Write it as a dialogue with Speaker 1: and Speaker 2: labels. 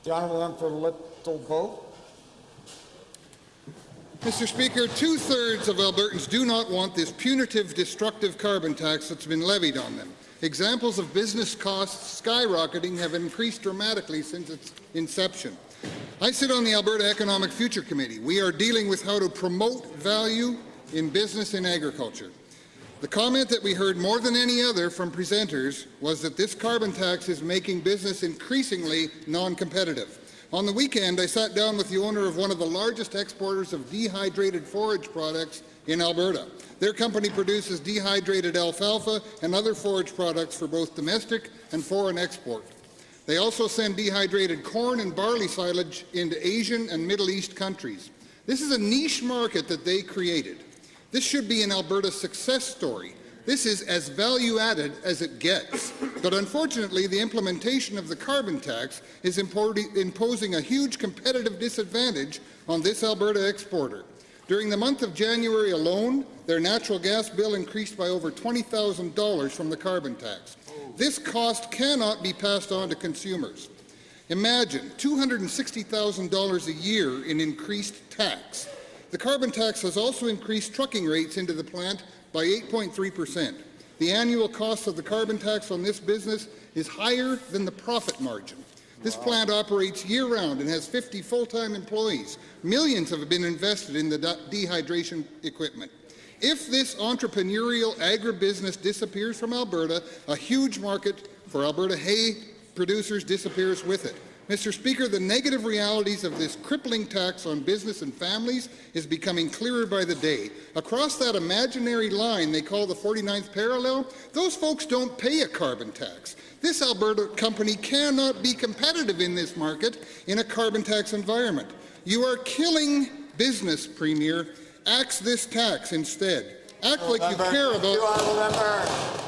Speaker 1: The honourable member for Little Bow.
Speaker 2: Mr. Speaker, 2/3 of Albertans do not want this punitive, destructive carbon tax that's been levied on them. Examples of business costs skyrocketing have increased dramatically since its inception. I sit on the Alberta Economic Future Committee. We are dealing with how to promote value in business and agriculture. The comment that we heard more than any other from presenters was that this carbon tax is making business increasingly non-competitive. On the weekend, I sat down with the owner of one of the largest exporters of dehydrated forage products in Alberta. Their company produces dehydrated alfalfa and other forage products for both domestic and foreign export. They also send dehydrated corn and barley silage into Asian and Middle East countries. This is a niche market that they created. This should be an Alberta success story. This is as value-added as it gets. But unfortunately, the implementation of the carbon tax is imposing a huge competitive disadvantage on this Alberta exporter. During the month of January alone, their natural gas bill increased by over $20,000 from the carbon tax. This cost cannot be passed on to consumers. Imagine $260,000 a year in increased tax. The carbon tax has also increased trucking rates into the plant by 8.3%. The annual cost of the carbon tax on this business is higher than the profit margin. This plant operates year-round and has 50 full-time employees. Millions have been invested in the dehydration equipment. If this entrepreneurial agribusiness disappears from Alberta, a huge market for Alberta hay producers disappears with it. Mr. Speaker, the negative realities of this crippling tax on business and families is becoming clearer by the day. Across that imaginary line they call the 49th parallel, those folks don't pay a carbon tax. This Alberta company cannot be competitive in this market in a carbon tax environment. You are killing business, Premier. Axe this tax instead. Act like you care about...